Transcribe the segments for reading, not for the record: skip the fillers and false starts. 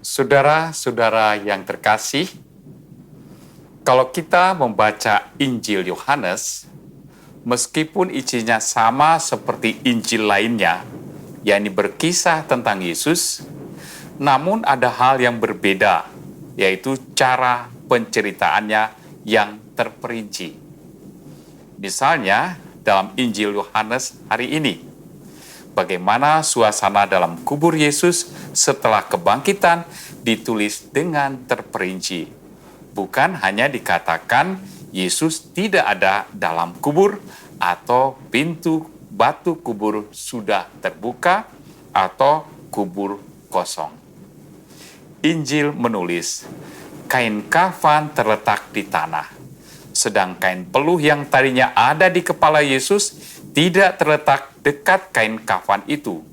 Saudara-saudara yang terkasih, kalau kita membaca Injil Yohanes, meskipun isinya sama seperti Injil lainnya, yakni berkisah tentang Yesus, namun ada hal yang berbeda, yaitu cara penceritaannya yang terperinci. Misalnya, dalam Injil Yohanes hari ini, bagaimana suasana dalam kubur Yesus setelah kebangkitan ditulis dengan terperinci. Bukan hanya dikatakan Yesus tidak ada dalam kubur atau pintu batu kubur sudah terbuka atau kubur kosong. Injil menulis, kain kafan terletak di tanah, sedang kain peluh yang tadinya ada di kepala Yesus tidak terletak dekat kain kafan itu,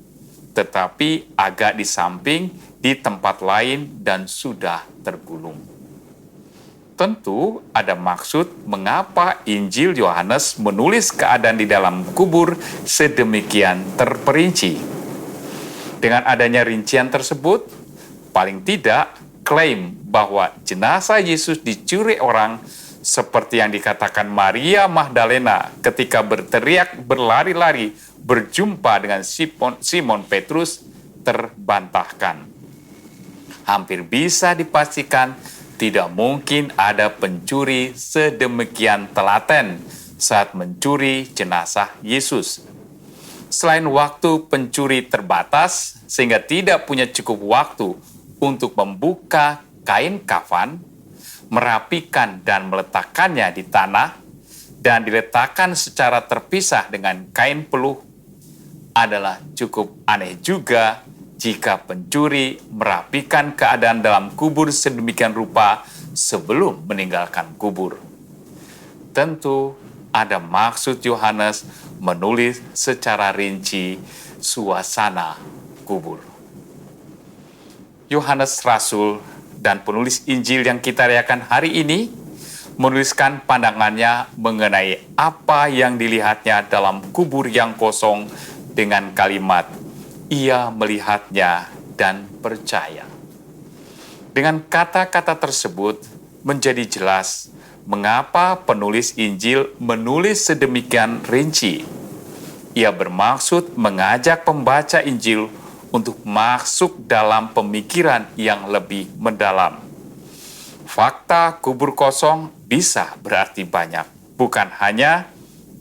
tetapi agak di samping di tempat lain dan sudah tergulung. Tentu ada maksud mengapa Injil Yohanes menulis keadaan di dalam kubur sedemikian terperinci. Dengan adanya rincian tersebut, paling tidak klaim bahwa jenazah Yesus dicuri orang seperti yang dikatakan Maria Magdalena ketika berteriak berlari-lari berjumpa dengan Simon Petrus terbantahkan. Hampir bisa dipastikan tidak mungkin ada pencuri sedemikian telaten saat mencuri jenazah Yesus. Selain waktu pencuri terbatas sehingga tidak punya cukup waktu untuk membuka kain kafan, merapikan dan meletakkannya di tanah, dan diletakkan secara terpisah dengan kain peluh, adalah cukup aneh juga jika pencuri merapikan keadaan dalam kubur sedemikian rupa sebelum meninggalkan kubur. Tentu ada maksud Yohanes menulis secara rinci suasana kubur. Yohanes Rasul dan penulis Injil yang kita rayakan hari ini menuliskan pandangannya mengenai apa yang dilihatnya dalam kubur yang kosong dengan kalimat, "Ia melihatnya dan percaya." Dengan kata-kata tersebut menjadi jelas mengapa penulis Injil menulis sedemikian rinci. Ia bermaksud mengajak pembaca Injil untuk masuk dalam pemikiran yang lebih mendalam. Fakta kubur kosong bisa berarti banyak, bukan hanya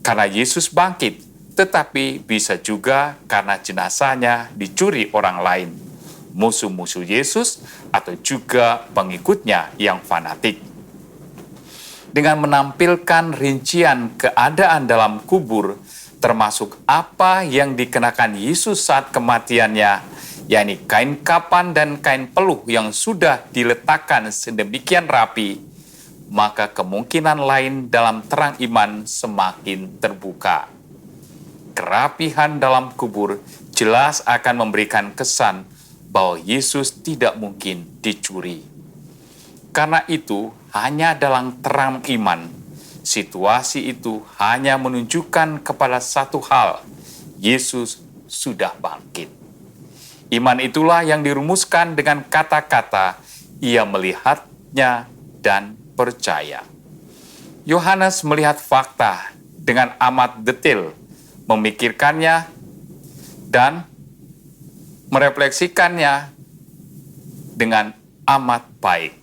karena Yesus bangkit, tetapi bisa juga karena jenazahnya dicuri orang lain, musuh-musuh Yesus atau juga pengikutnya yang fanatik. Dengan menampilkan rincian keadaan dalam kubur, termasuk apa yang dikenakan Yesus saat kematiannya, yakni kain kapan dan kain peluh yang sudah diletakkan sedemikian rapi, maka kemungkinan lain dalam terang iman semakin terbuka. Kerapihan dalam kubur jelas akan memberikan kesan bahwa Yesus tidak mungkin dicuri. Karena itu, hanya dalam terang iman, situasi itu hanya menunjukkan kepada satu hal, Yesus sudah bangkit. Iman itulah yang dirumuskan dengan kata-kata, ia melihatnya dan percaya. Yohanes melihat fakta dengan amat detail, memikirkannya dan merefleksikannya dengan amat baik.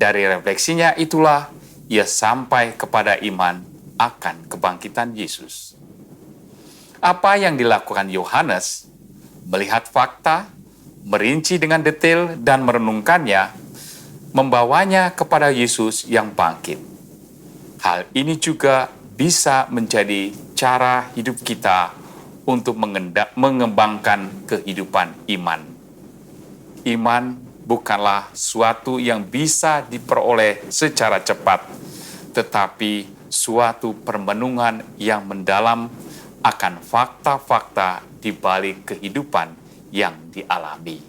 Dari refleksinya itulah ia sampai kepada iman akan kebangkitan Yesus. Apa yang dilakukan Yohanes, melihat fakta, merinci dengan detail dan merenungkannya, membawanya kepada Yesus yang bangkit. Hal ini juga bisa menjadi cara hidup kita untuk mengembangkan kehidupan iman. Iman bukanlah suatu yang bisa diperoleh secara cepat, tetapi suatu permenungan yang mendalam akan fakta-fakta di balik kehidupan yang dialami.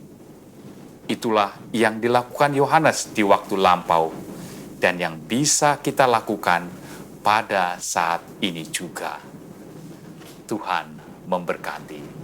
Itulah yang dilakukan Yohanes di waktu lampau dan yang bisa kita lakukan pada saat ini juga. Tuhan memberkati.